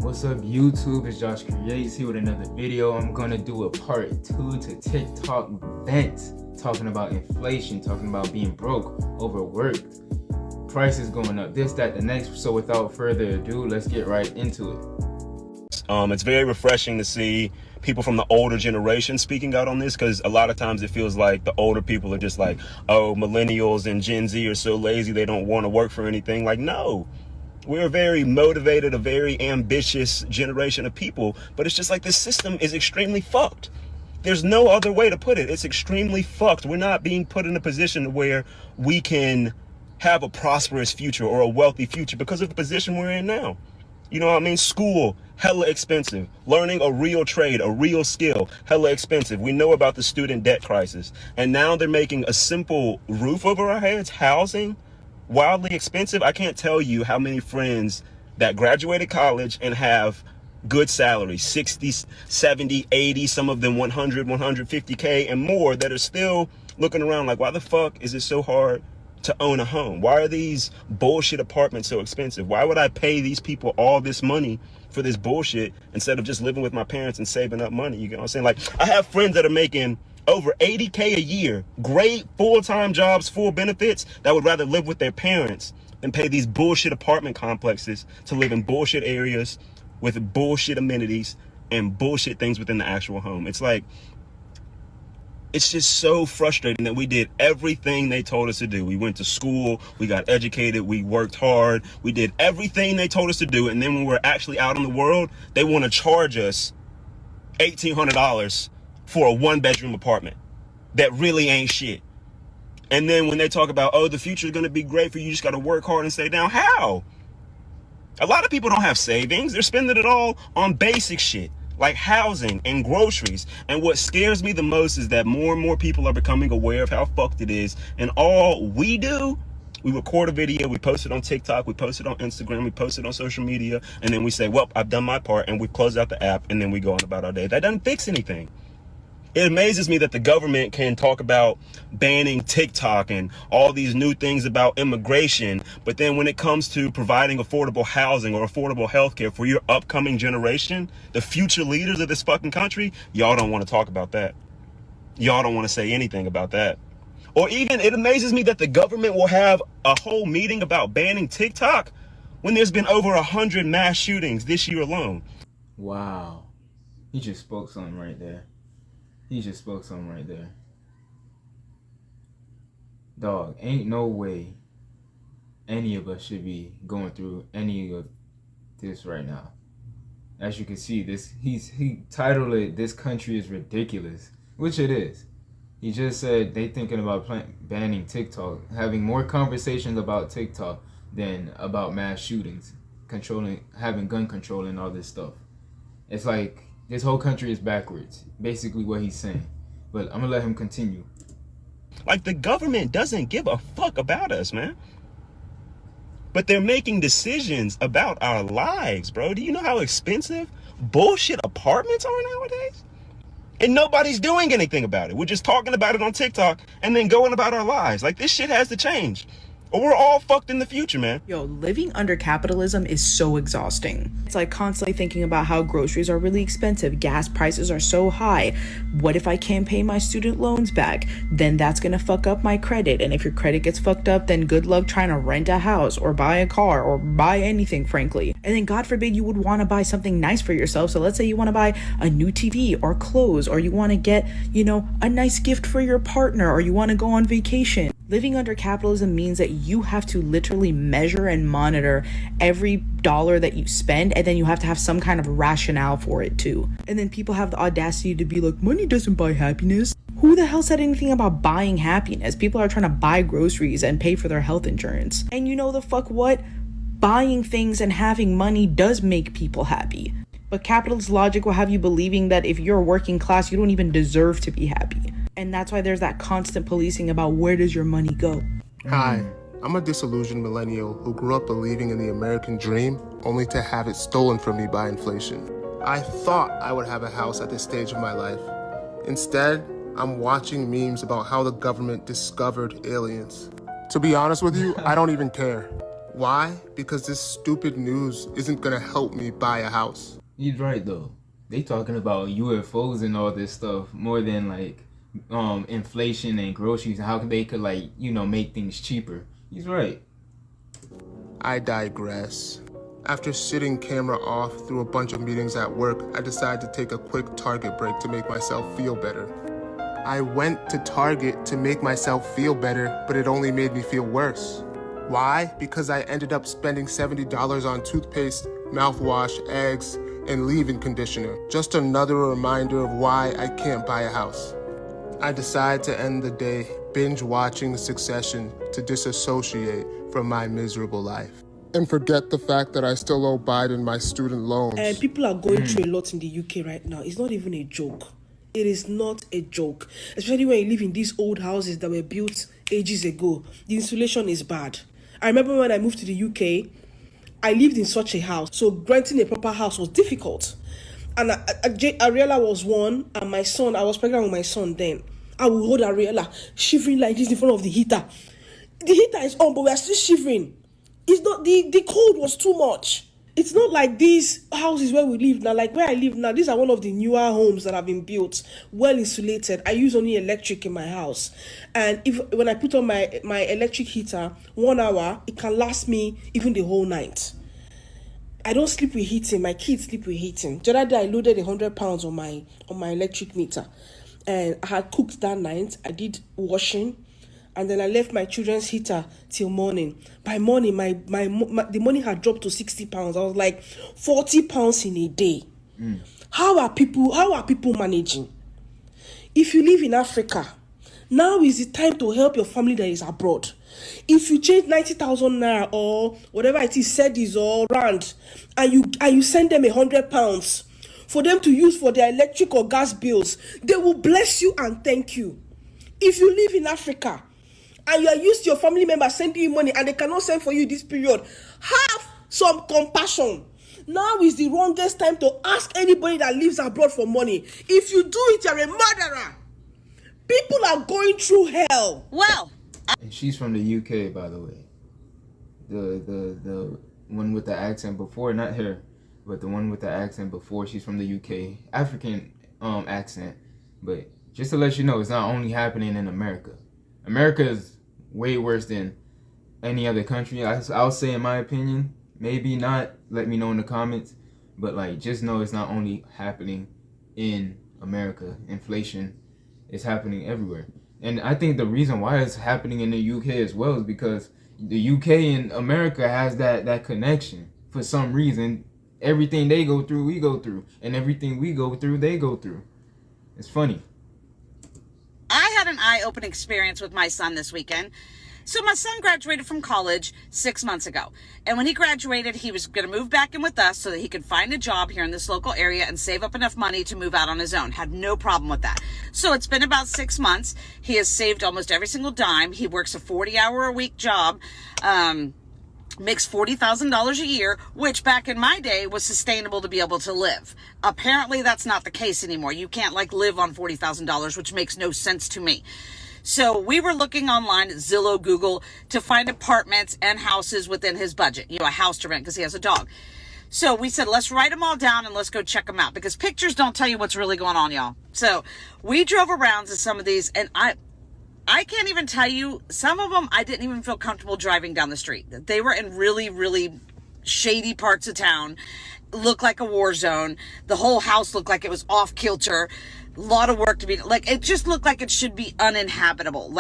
What's up YouTube, it's Josh Creates here with another video. I'm gonna do a part 2 to TikTok vent, talking about inflation, talking about being broke, overworked, prices going up, this, that, the next. So without further ado, let's get right into it. It's very refreshing to see people from the older generation speaking out on this, because a lot of times it feels like the older people are just like, oh, millennials and Gen Z are so lazy they don't want to work for anything. Like, no. We're a very motivated, a very ambitious generation of people, but it's just like this system is extremely fucked. There's no other way to put it. It's extremely fucked. We're not being put in a position where we can have a prosperous future or a wealthy future because of the position we're in now. You know what I mean? School, hella expensive. Learning a real trade, a real skill, hella expensive. We know about the student debt crisis. And now they're making a simple roof over our heads, housing, wildly expensive. I can't tell you how many friends that graduated college and have good salaries, 60, 70, 80, some of them 100, 150K and more, that are still looking around like, why the fuck is it so hard to own a home? Why are these bullshit apartments so expensive? Why would I pay these people all this money for this bullshit instead of just living with my parents and saving up money? You know what I'm saying? Like, I have friends that are making over 80K a year, great full-time jobs, full benefits, that would rather live with their parents than pay these bullshit apartment complexes to live in bullshit areas with bullshit amenities and bullshit things within the actual home. It's like, it's just so frustrating that we did everything they told us to do. We went to school, we got educated, we worked hard, we did everything they told us to do, and then when we're actually out in the world, they want to charge us $1,800 for a one-bedroom apartment that really ain't shit. And then when they talk about, oh, the future is going to be great for you, you just got to work hard and stay down. How? A lot of people don't have savings. They're spending it all on basic shit like housing and groceries. And what scares me the most is that more and more people are becoming aware of how fucked it is. And all we do, we record a video, we post it on TikTok, we post it on Instagram, we post it on social media, and then we say, well, I've done my part, and we close out the app, and then we go on about our day. That doesn't fix anything. It amazes me that the government can talk about banning TikTok and all these new things about immigration, but then when it comes to providing affordable housing or affordable healthcare for your upcoming generation, the future leaders of this fucking country, y'all don't want to talk about that. Y'all don't want to say anything about that. Or even, it amazes me that the government will have a whole meeting about banning TikTok when there's been over 100 mass shootings this year alone. Wow, he just spoke something right there. He just spoke something right there. Dog, ain't no way any of us should be going through any of this right now. As you can see, he titled it, "This country is ridiculous," which it is. He just said they thinking about banning TikTok, having more conversations about TikTok than about mass shootings, having gun control and all this stuff. It's like, this whole country is backwards, basically what he's saying. But I'm gonna let him continue. Like, the government doesn't give a fuck about us, man. But they're making decisions about our lives, bro. Do you know how expensive bullshit apartments are nowadays? And nobody's doing anything about it. We're just talking about it on TikTok and then going about our lives. Like, this shit has to change, or we're all fucked in the future, man. Yo, living under capitalism is so exhausting. It's like constantly thinking about how groceries are really expensive, gas prices are so high. What if I can't pay my student loans back? Then that's gonna fuck up my credit. And if your credit gets fucked up, then good luck trying to rent a house or buy a car or buy anything, frankly. And then God forbid you would want to buy something nice for yourself. So let's say you want to buy a new TV or clothes, or you want to get, a nice gift for your partner, or you want to go on vacation. Living under capitalism means that you have to literally measure and monitor every dollar that you spend, and then you have to have some kind of rationale for it too. And then people have the audacity to be like, money doesn't buy happiness. Who the hell said anything about buying happiness? People are trying to buy groceries and pay for their health insurance. And you know the fuck what? Buying things and having money does make people happy. But capitalist logic will have you believing that if you're working class, you don't even deserve to be happy. And that's why there's that constant policing about where does your money go. Hi, I'm a disillusioned millennial who grew up believing in the American dream only to have it stolen from me by inflation. I thought I would have a house at this stage of my life. Instead, I'm watching memes about how the government discovered aliens. To be honest with you, I don't even care. Why? Because this stupid news isn't gonna help me buy a house. He's right though. They talking about UFOs and all this stuff more than like inflation and groceries and how they could like, make things cheaper. He's right. I digress. After sitting camera off through a bunch of meetings at work, I decided to take a quick Target break to make myself feel better. I went to Target to make myself feel better, but it only made me feel worse. Why? Because I ended up spending $70 on toothpaste, mouthwash, eggs, and leave-in conditioner. Just another reminder of why I can't buy a house. I decide to end the day binge watching Succession to disassociate from my miserable life. And forget the fact that I still owe Biden my student loans. And people are going through a lot in the UK right now. It's not even a joke. It is not a joke. Especially when you live in these old houses that were built ages ago. The insulation is bad. I remember when I moved to the UK, I lived in such a house. So renting a proper house was difficult. And Ariella was one, and my son, I was pregnant with my son then. I would hold Ariella shivering like this in front of the heater. The heater is on, but we are still shivering. It's not, the cold was too much. It's not like these houses where we live now, like where I live now. These are one of the newer homes that have been built, well insulated. I use only electric in my house. And when I put on my electric heater, 1 hour, it can last me even the whole night. I don't sleep with heating. My kids sleep with heating. The other day, I loaded 100 pounds on my electric meter. And I had cooked that night. I did washing. And then I left my children's heater till morning. By morning, the money had dropped to 60 pounds. I was like, 40 pounds in a day. How are people managing? If you live in Africa, now is the time to help your family that is abroad. If you change 90,000 naira or whatever it is, cedis or rand, and you send them 100 pounds for them to use for their electric or gas bills, they will bless you and thank you. If you live in Africa, and you are used to your family members sending you money and they cannot send for you this period, have some compassion. Now is the wrongest time to ask anybody that lives abroad for money. If you do it, you're a murderer. People are going through hell. Well, And she's from the UK, by the way. The one with the accent before, not her, but the one with the accent before. She's from the UK, African accent. But just to let you know, it's not only happening in America. America is way worse than any other country. I'll say, in my opinion, maybe not. Let me know in the comments. But like, just know it's not only happening in America. Inflation is happening everywhere. And I think the reason why it's happening in the UK as well is because the UK and America has that connection. For some reason, everything they go through, we go through. And everything we go through, they go through. It's funny. I had an eye-opening experience with my son this weekend. So my son graduated from college 6 months ago. And when he graduated, he was going to move back in with us so that he could find a job here in this local area and save up enough money to move out on his own. Had no problem with that. So it's been about 6 months. He has saved almost every single dime. He works a 40-hour-a-week job. Makes $40,000 a year, which back in my day was sustainable to be able to live. Apparently that's not the case anymore. You can't live on $40,000, which makes no sense to me. So we were looking online at Zillow, Google to find apartments and houses within his budget, a house to rent because he has a dog. So we said, let's write them all down and let's go check them out because pictures don't tell you what's really going on, y'all. So we drove around to some of these and I can't even tell you, some of them I didn't even feel comfortable driving down the street. They were in really, really shady parts of town, looked like a war zone. The whole house looked like it was off kilter. A lot of work to be, it just looked like it should be uninhabitable.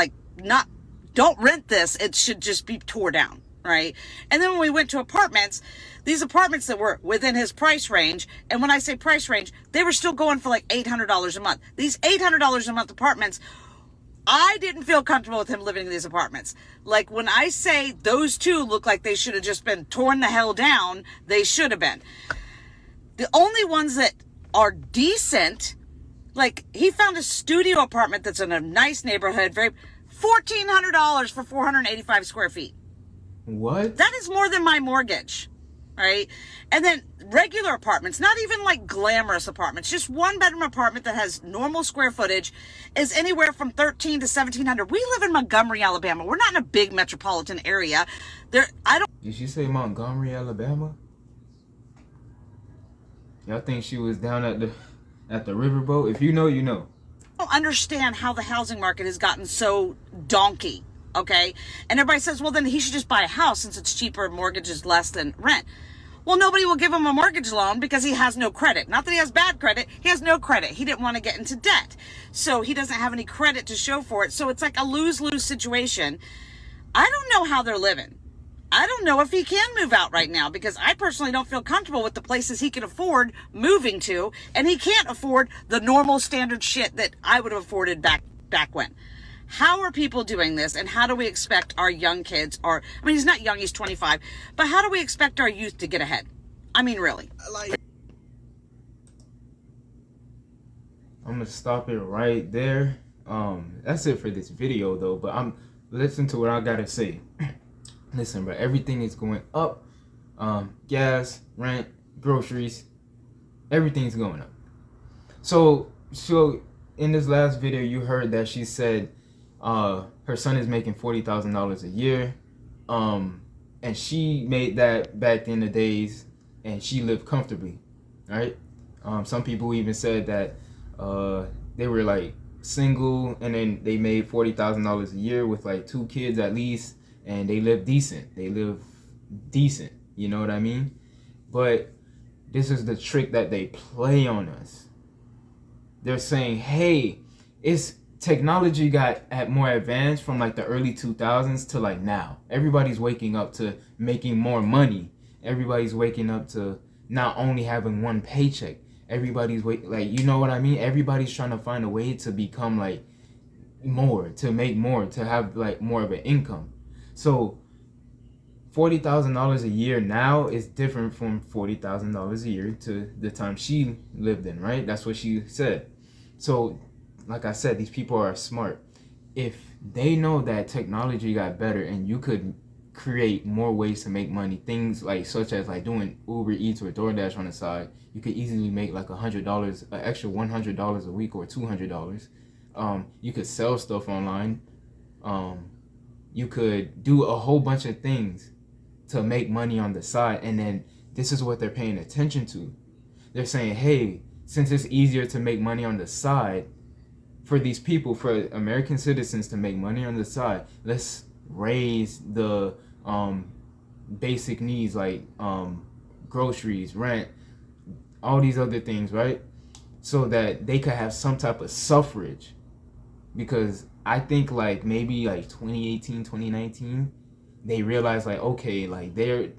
Don't rent this. It should just be tore down, right? And then when we went to apartments, these apartments that were within his price range, and when I say price range, they were still going for $800 a month. These $800 a month apartments, I didn't feel comfortable with him living in these apartments. When I say those two look like they should have just been torn the hell down, they should have been. The only ones that are decent, he found a studio apartment that's in a nice neighborhood, $1,400 for 485 square feet. What? That is more than my mortgage. right? And then regular apartments, not even like glamorous apartments, just 1-bedroom apartment that has normal square footage is anywhere from $1,300 to $1,700. We live in Montgomery, Alabama. We're not in a big metropolitan area. Did she say Montgomery, Alabama? Y'all think she was down at the riverboat? If you know, you know. I don't understand how the housing market has gotten so donkey, okay? And everybody says, well, then he should just buy a house since it's cheaper, mortgage is less than rent. Well, nobody will give him a mortgage loan because he has no credit. Not that he has bad credit, he has no credit. He didn't want to get into debt. So he doesn't have any credit to show for it. So it's like a lose-lose situation. I don't know how they're living. I don't know if he can move out right now because I personally don't feel comfortable with the places he can afford moving to, and he can't afford the normal standard shit that I would have afforded back when. How are people doing this, and how do we expect our young kids, or, I mean, he's not young, he's 25, but how do we expect our youth to get ahead? I mean, really. I'm gonna stop it right there. That's it for this video though, but listen to what I gotta say. Listen, bro, everything is going up. Gas, rent, groceries, everything's going up. So in this last video, you heard that she said her son is making $40,000 a year. And she made that back in the days, and she lived comfortably, right? Some people even said that they were like single, and then they made $40,000 a year with like 2 kids at least, and they live decent. You know what I mean? But this is the trick that they play on us. They're saying, hey, it's technology got more advanced from like the early 2000s to like now. Everybody's waking up to making more money. Everybody's waking up to not only having one paycheck. Everybody's like, you know what I mean? Everybody's trying to find a way to become like more, to make more, to have like more of an income. So $40,000 a year now is different from $40,000 a year to the time she lived in, right? That's what she said. So like I said, these people are smart. If they know that technology got better and you could create more ways to make money, things like such as like doing Uber Eats or DoorDash on the side, you could easily make like $100, an extra $100 a week or $200. You could sell stuff online. You could do a whole bunch of things to make money on the side. And then this is what they're paying attention to. They're saying, hey, since it's easier to make money on the side, for these people, for American citizens to make money on the side, let's raise the basic needs like groceries, rent, all these other things, right? So that they could have some type of suffrage. Because I think like maybe like 2018, 2019, they realized like, okay, like they're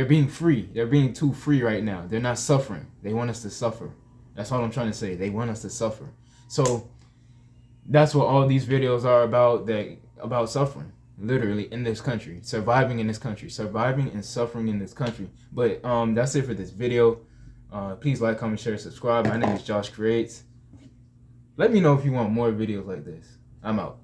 being free. They're being too free right now. They're not suffering. They want us to suffer. That's all I'm trying to say. They want us to suffer. So that's what all these videos are about, about suffering, literally, in this country, surviving in this country, surviving and suffering in this country. But that's it for this video. Please like, comment, share, subscribe. My name is Josh Creates. Let me know if you want more videos like this. I'm out.